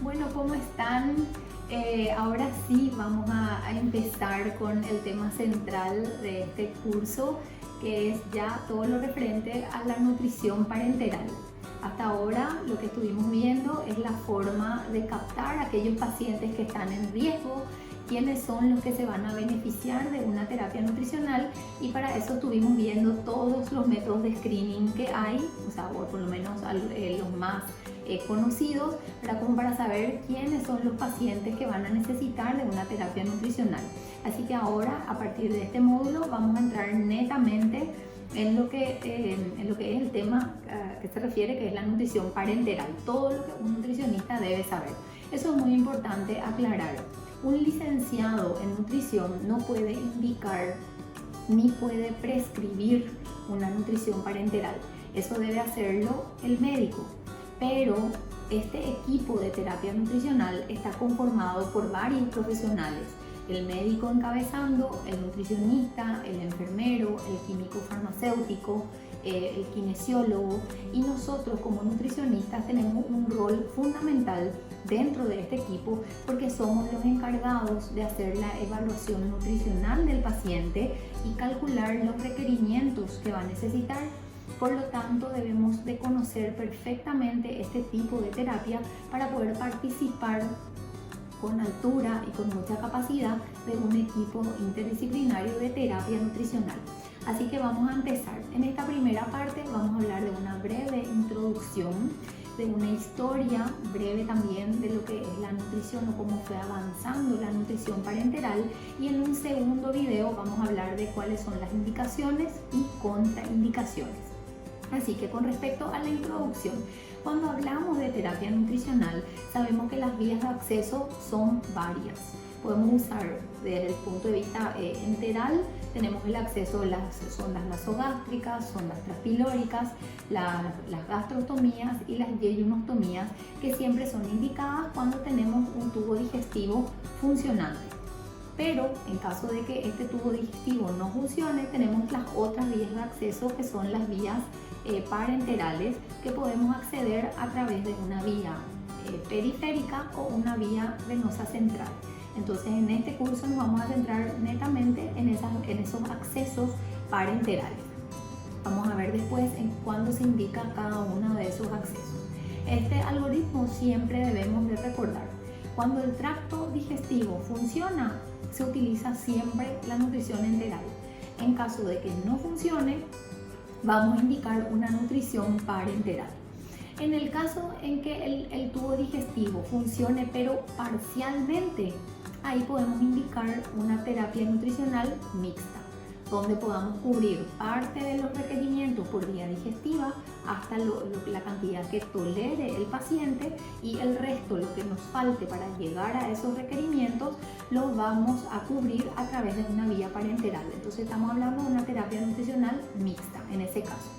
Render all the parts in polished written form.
Bueno, ¿cómo están? Ahora sí vamos a empezar con el tema central de este curso, que es ya todo lo referente a la nutrición parenteral. Hasta ahora lo que estuvimos viendo es la forma de captar a aquellos pacientes que están en riesgo, quiénes son los que se van a beneficiar de una terapia nutricional, y para eso estuvimos viendo todos los métodos de screening que hay, o sea, por lo menos los más conocidos, como para saber quiénes son los pacientes que van a necesitar de una terapia nutricional. Así que ahora, a partir de este módulo, vamos a entrar netamente en lo que es el tema que se refiere, que es la nutrición parenteral, todo lo que un nutricionista debe saber. Eso es muy importante aclarar. Un licenciado en nutrición no puede indicar ni puede prescribir una nutrición parenteral. Eso debe hacerlo el médico. Pero este equipo de terapia nutricional está conformado por varios profesionales. El médico encabezando, el nutricionista, el enfermero, el químico farmacéutico, el kinesiólogo, y nosotros como nutricionistas tenemos un rol fundamental dentro de este equipo porque somos los encargados de hacer la evaluación nutricional del paciente y calcular los requerimientos que va a necesitar. Por lo tanto, debemos de conocer perfectamente este tipo de terapia para poder participar con altura y con mucha capacidad de un equipo interdisciplinario de terapia nutricional. Así que vamos a empezar. En esta primera parte vamos a hablar de una breve introducción, de una historia breve también de lo que es la nutrición o cómo fue avanzando la nutrición parenteral, y en un segundo video vamos a hablar de cuáles son las indicaciones y contraindicaciones. Así que con respecto a la introducción, cuando hablamos de terapia nutricional, sabemos que las vías de acceso son varias. Podemos usar desde el punto de vista enteral, tenemos el acceso a las sondas nasogástricas, sondas transpilóricas, las gastrostomías y las yeyunostomías, que siempre son indicadas cuando tenemos un tubo digestivo funcionante. Pero en caso de que este tubo digestivo no funcione, tenemos las otras vías de acceso, que son las vías parenterales, que podemos acceder a través de una vía periférica o una vía venosa central. Entonces, en este curso nos vamos a centrar netamente en esos accesos parenterales. Vamos a ver después en cuándo se indica cada uno de esos accesos. Este algoritmo siempre debemos de recordar. Cuando el tracto digestivo funciona, se utiliza siempre la nutrición enteral. En caso de que no funcione, vamos a indicar una nutrición parenteral. En el caso en que el tubo digestivo funcione pero parcialmente, ahí podemos indicar una terapia nutricional mixta, donde podamos cubrir parte de los requerimientos por vía digestiva hasta la cantidad que tolere el paciente, y el resto, lo que nos falte para llegar a esos requerimientos, lo vamos a cubrir a través de una vía parenteral. Entonces estamos hablando de una terapia nutricional mixta en ese caso.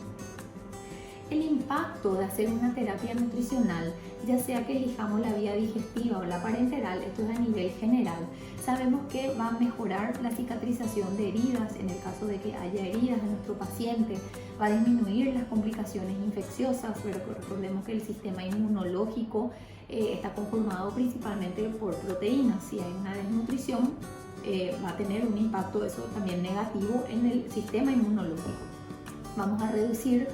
El impacto de hacer una terapia nutricional, ya sea que elijamos la vía digestiva o la parenteral, esto es a nivel general, sabemos que va a mejorar la cicatrización de heridas en el caso de que haya heridas en nuestro paciente, va a disminuir las complicaciones infecciosas, pero recordemos que el sistema inmunológico está conformado principalmente por proteínas. Si hay una desnutrición, va a tener un impacto eso también negativo en el sistema inmunológico. Vamos a reducir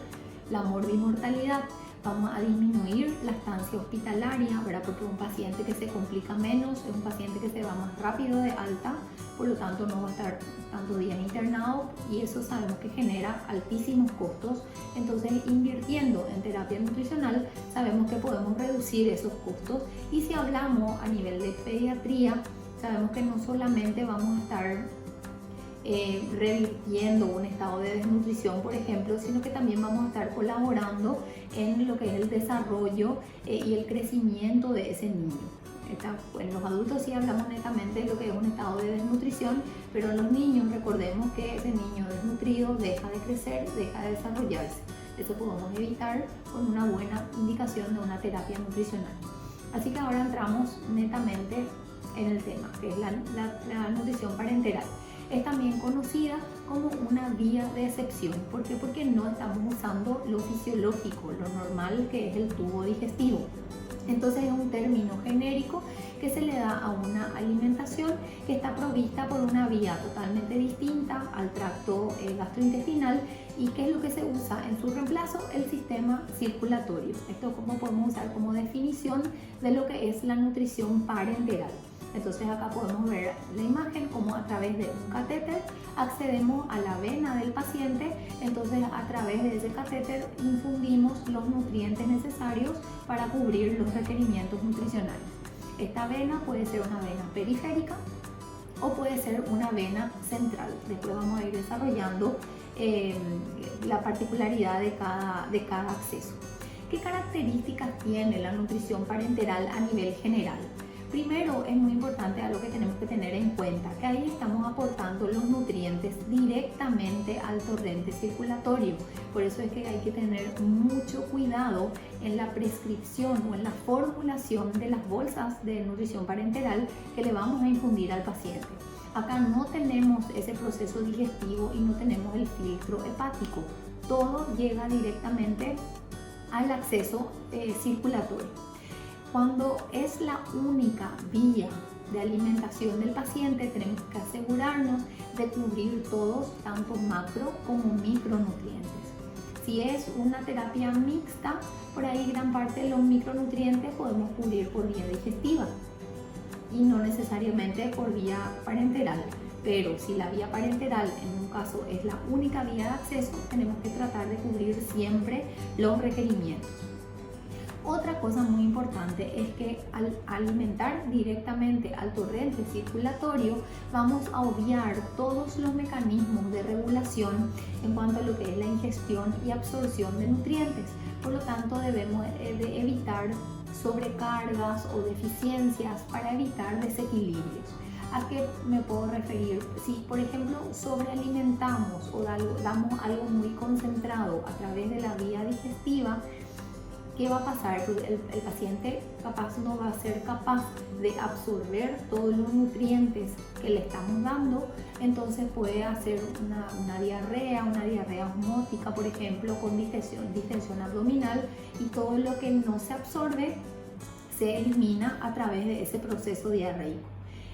la morbimortalidad, vamos a disminuir la estancia hospitalaria, ¿verdad? Porque un paciente que se complica menos es un paciente que se va más rápido de alta, por lo tanto no va a estar tantos días internado, y eso sabemos que genera altísimos costos. Entonces, invirtiendo en terapia nutricional, sabemos que podemos reducir esos costos. Y si hablamos a nivel de pediatría, sabemos que no solamente vamos a estar revirtiendo un estado de desnutrición, por ejemplo, sino que también vamos a estar colaborando en lo que es el desarrollo y el crecimiento de ese niño. En los adultos sí hablamos netamente de lo que es un estado de desnutrición, pero en los niños recordemos que ese niño desnutrido deja de crecer, deja de desarrollarse. Eso podemos evitar con una buena indicación de una terapia nutricional. Así que ahora entramos netamente en el tema, que es la nutrición parenteral. Es también conocida como una vía de excepción. ¿Por qué? Porque no estamos usando lo fisiológico, lo normal, que es el tubo digestivo. Entonces es un término genérico que se le da a una alimentación que está provista por una vía totalmente distinta al tracto gastrointestinal. ¿Y qué es lo que se usa en su reemplazo? El sistema circulatorio. Esto como podemos usar como definición de lo que es la nutrición parenteral. Entonces acá podemos ver la imagen como a través de un catéter accedemos a la vena del paciente. Entonces a través de ese catéter infundimos los nutrientes necesarios para cubrir los requerimientos nutricionales. Esta vena puede ser una vena periférica o puede ser una vena central. Después vamos a ir desarrollando la particularidad de cada acceso. ¿Qué características tiene la nutrición parenteral a nivel general? Primero, es muy importante algo que tenemos que tener en cuenta, que ahí estamos aportando los nutrientes directamente al torrente circulatorio. Por eso es que hay que tener mucho cuidado en la prescripción o en la formulación de las bolsas de nutrición parenteral que le vamos a infundir al paciente. Acá no tenemos ese proceso digestivo y no tenemos el filtro hepático. Todo llega directamente al acceso circulatorio. Cuando es la única vía de alimentación del paciente, tenemos que asegurarnos de cubrir todos, tanto macro como micronutrientes. Si es una terapia mixta, por ahí gran parte de los micronutrientes podemos cubrir por vía digestiva y no necesariamente por vía parenteral. Pero si la vía parenteral en un caso es la única vía de acceso, tenemos que tratar de cubrir siempre los requerimientos. Otra cosa muy importante es que al alimentar directamente al torrente circulatorio vamos a obviar todos los mecanismos de regulación en cuanto a lo que es la ingestión y absorción de nutrientes. Por lo tanto, debemos de evitar sobrecargas o deficiencias para evitar desequilibrios. ¿A qué me puedo referir? Si, por ejemplo, sobrealimentamos o damos algo muy concentrado a través de la vía digestiva, ¿qué va a pasar? El paciente capaz no va a ser capaz de absorber todos los nutrientes que le estamos dando, entonces puede hacer una diarrea osmótica, por ejemplo, con distensión abdominal, y todo lo que no se absorbe se elimina a través de ese proceso diarreico.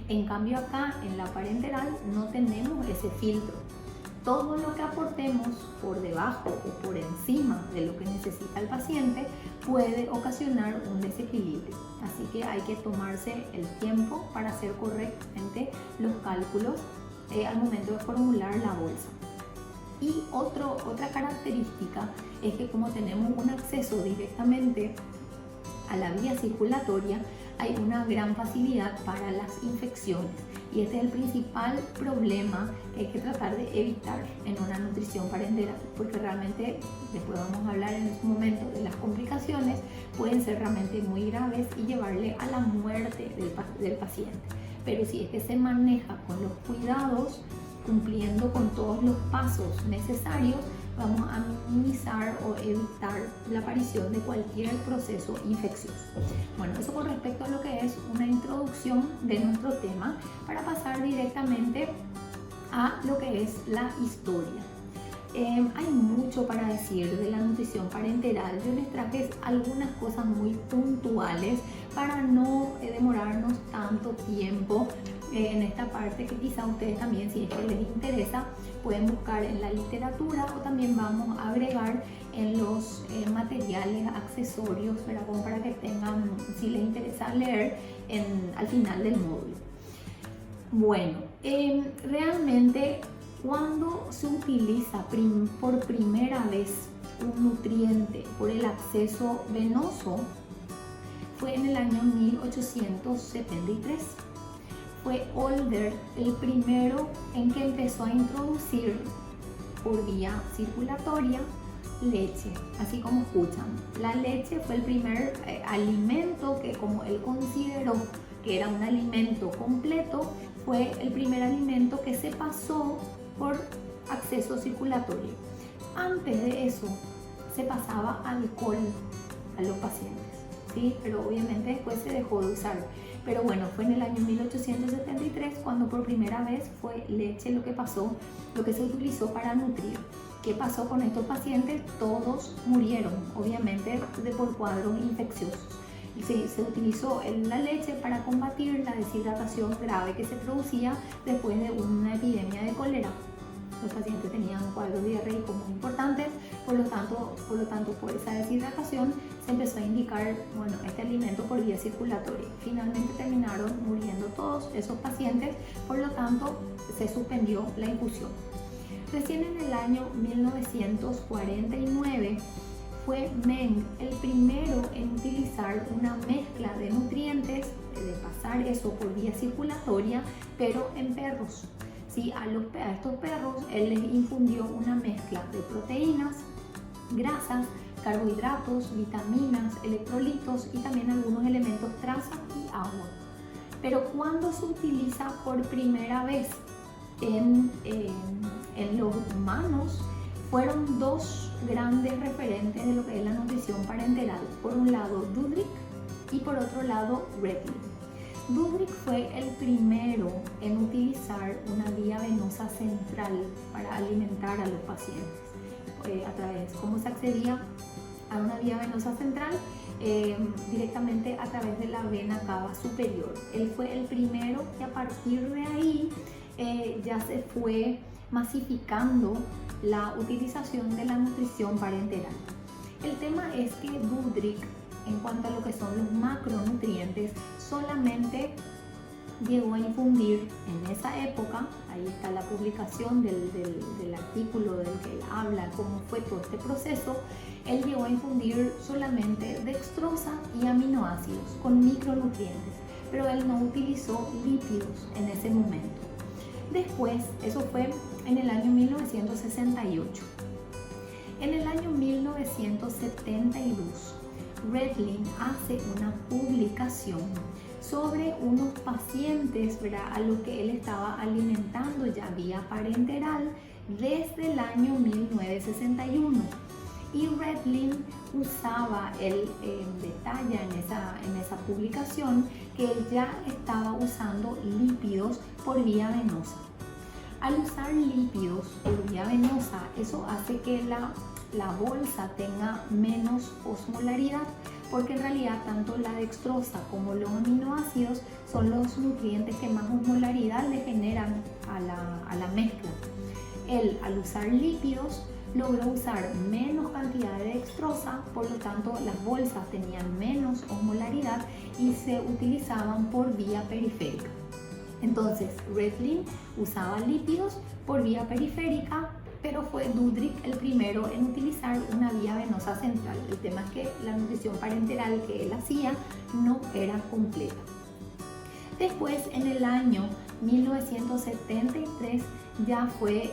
En cambio acá en la parenteral no tenemos ese filtro. Todo lo que aportemos por debajo o por encima de lo que necesita el paciente puede ocasionar un desequilibrio. Así que hay que tomarse el tiempo para hacer correctamente los cálculos al momento de formular la bolsa. Y otra característica es que como tenemos un acceso directamente a la vía circulatoria, hay una gran facilidad para las infecciones. Y este es el principal problema que hay que tratar de evitar en una nutrición parenteral, porque realmente, después vamos a hablar en este momento de las complicaciones, pueden ser realmente muy graves y llevarle a la muerte del paciente. Pero si es que se maneja con los cuidados, cumpliendo con todos los pasos necesarios, vamos a minimizar o evitar la aparición de cualquier proceso infeccioso. Bueno, eso con respecto a lo que es una introducción de nuestro tema, para pasar directamente a lo que es la historia. Hay mucho para decir de la nutrición parenteral. Yo les traje algunas cosas muy puntuales para no demorarnos tanto tiempo en esta parte, que quizá ustedes también, si es que les interesa, pueden buscar en la literatura, o también vamos a agregar en los materiales accesorios, ¿verdad? Como para que tengan, si les interesa leer al final del módulo. Bueno, realmente cuando se utiliza por primera vez un nutriente por el acceso venoso fue en el año 1873. Fue Older el primero en que empezó a introducir por vía circulatoria leche, así como escuchan. La leche fue el primer alimento que, como él consideró que era un alimento completo, fue el primer alimento que se pasó por acceso circulatorio. Antes de eso se pasaba alcohol a los pacientes, ¿sí? Pero obviamente después se dejó de usar. Pero bueno, fue en el año 1873 cuando por primera vez fue leche lo que pasó, lo que se utilizó para nutrir. ¿Qué pasó con estos pacientes? Todos murieron, obviamente, por cuadros infecciosos. Y se utilizó la leche para combatir la deshidratación grave que se producía después de una epidemia de cólera. Los pacientes tenían cuadros diarreicos muy importantes, por lo tanto, por esa deshidratación se empezó a indicar, bueno, este alimento por vía circulatoria. Finalmente terminaron muriendo todos esos pacientes, por lo tanto se suspendió la infusión. Recién en el año 1949 fue Meng el primero en utilizar una mezcla de nutrientes, de pasar eso por vía circulatoria, pero en perros. Sí, a estos perros él les infundió una mezcla de proteínas, grasas, carbohidratos, vitaminas, electrolitos y también algunos elementos traza y agua. Pero cuando se utiliza por primera vez en los humanos, fueron dos grandes referentes de lo que es la nutrición parenteral. Por un lado Dudrick y por otro lado Redling. Dudrick fue el primero en utilizar una vía venosa central para alimentar a los pacientes. ¿Cómo se accedía a una vía venosa central? Directamente a través de la vena cava superior. Él fue el primero y a partir de ahí ya se fue masificando la utilización de la nutrición parenteral. El tema es que Dudrick, en cuanto a lo que son los macronutrientes, solamente llegó a infundir en esa época, ahí está la publicación del artículo del que él habla, cómo fue todo este proceso, él llegó a infundir solamente dextrosa y aminoácidos con micronutrientes, pero él no utilizó lípidos en ese momento. Después, eso fue en el año 1968. En el año 1972, Redling hace una publicación sobre unos pacientes, ¿verdad?, a los que él estaba alimentando ya vía parenteral desde el año 1961. Y Redling usaba, él detalla en esa publicación que él ya estaba usando lípidos por vía venosa. Al usar lípidos por vía venosa, eso hace que la bolsa tenga menos osmolaridad, porque en realidad tanto la dextrosa como los aminoácidos son los nutrientes que más osmolaridad le generan a la mezcla. Él, al usar lípidos, logró usar menos cantidad de dextrosa, por lo tanto las bolsas tenían menos osmolaridad y se utilizaban por vía periférica. Entonces Redling usaba lípidos por vía periférica, pero fue Dudrick el primero en utilizar una vía venosa central. El tema es que la nutrición parenteral que él hacía no era completa. Después, en el año 1973, ya fue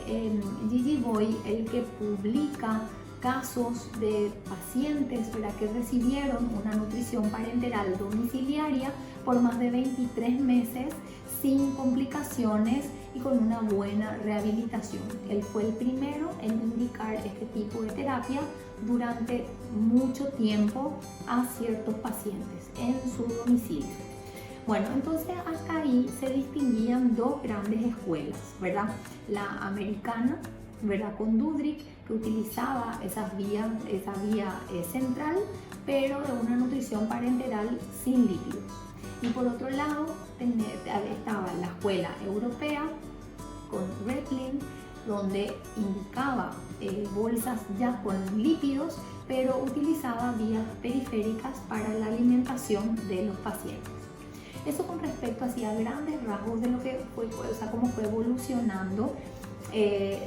Gigi Boy el que publica casos de pacientes, ¿verdad?, que recibieron una nutrición parenteral domiciliaria por más de 23 meses sin complicaciones y con una buena rehabilitación. Él fue el primero en indicar este tipo de terapia durante mucho tiempo a ciertos pacientes en su domicilio. Bueno, entonces hasta ahí se distinguían dos grandes escuelas, ¿verdad? La americana, ¿verdad?, con Dudrick, que utilizaba esa vía central, pero de una nutrición parenteral sin lípidos. Y por otro lado estaba la escuela europea con Redling, donde indicaba bolsas ya con lípidos, pero utilizaba vías periféricas para la alimentación de los pacientes. Eso con respecto a grandes rasgos de lo que fue, cómo fue evolucionando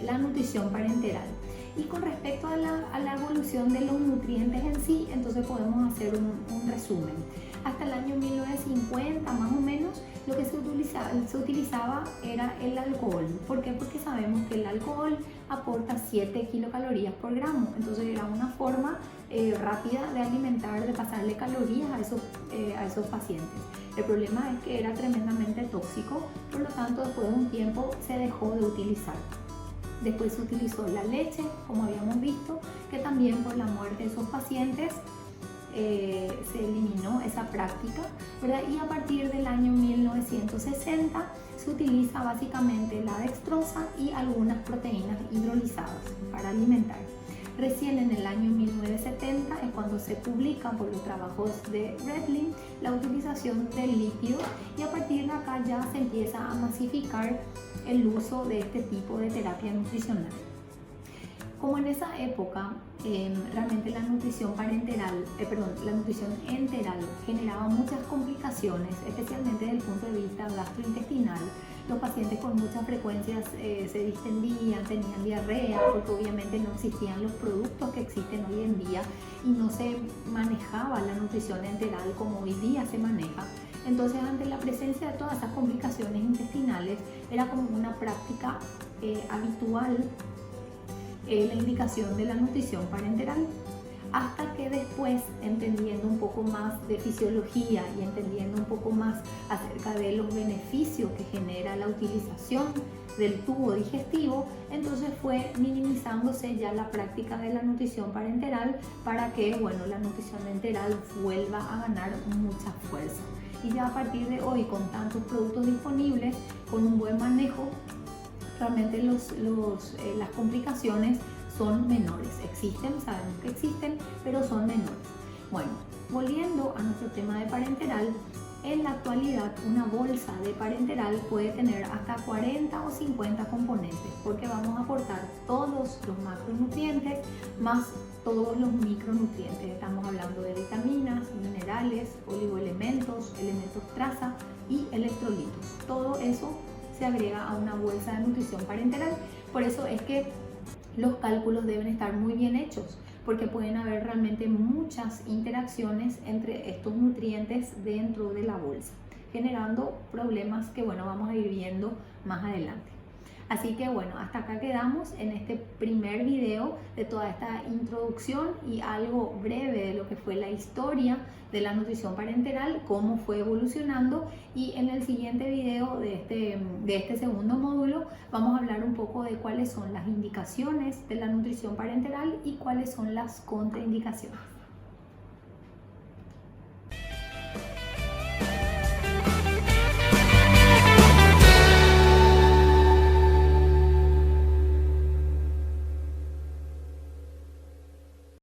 la nutrición parenteral. Y con respecto a la evolución de los nutrientes en sí, entonces podemos hacer un resumen. Hasta el año 1950 más o menos, lo que se utilizaba era el alcohol. ¿Por qué? Porque sabemos que el alcohol aporta 7 kilocalorías por gramo, entonces era una forma rápida de alimentar, de pasarle calorías a esos pacientes. El problema es que era tremendamente tóxico, por lo tanto después de un tiempo se dejó de utilizar. Después se utilizó la leche, como habíamos visto, que también por la muerte de esos pacientes se eliminó esa práctica, ¿verdad? Y a partir del año 1960 se utiliza básicamente la dextrosa y algunas proteínas hidrolizadas para alimentar. Recién en el año 1970 es cuando se publica por los trabajos de Redling la utilización del lípido, y a partir de acá ya se empieza a masificar el uso de este tipo de terapia nutricional. Como en esa época realmente la nutrición la nutrición enteral generaba muchas complicaciones, especialmente desde el punto de vista gastrointestinal. Los pacientes con muchas frecuencias se distendían, tenían diarrea, porque obviamente no existían los productos que existen hoy en día y no se manejaba la nutrición enteral como hoy día se maneja. Entonces, ante la presencia de todas esas complicaciones intestinales, era como una práctica habitual la indicación de la nutrición parenteral, hasta que después, entendiendo un poco más de fisiología y entendiendo un poco más acerca de los beneficios que genera la utilización del tubo digestivo, entonces fue minimizándose ya la práctica de la nutrición parenteral para que, bueno, la nutrición enteral vuelva a ganar mucha fuerza. Y ya a partir de hoy, con tantos productos disponibles, con un buen manejo, realmente las complicaciones son menores. Existen, sabemos que existen, pero son menores. Bueno, volviendo a nuestro tema de parenteral, en la actualidad una bolsa de parenteral puede tener hasta 40 o 50 componentes, porque vamos a aportar todos los macronutrientes más todos los micronutrientes. Estamos hablando de vitaminas, minerales, oligoelementos, elementos traza y electrolitos. Todo eso se agrega a una bolsa de nutrición parenteral. Por eso es que los cálculos deben estar muy bien hechos, porque pueden haber realmente muchas interacciones entre estos nutrientes dentro de la bolsa, generando problemas que, bueno, vamos a ir viendo más adelante. Así que bueno, hasta acá quedamos en este primer video de toda esta introducción y algo breve de lo que fue la historia de la nutrición parenteral, cómo fue evolucionando, y en el siguiente video de este segundo módulo vamos a hablar un poco de cuáles son las indicaciones de la nutrición parenteral y cuáles son las contraindicaciones.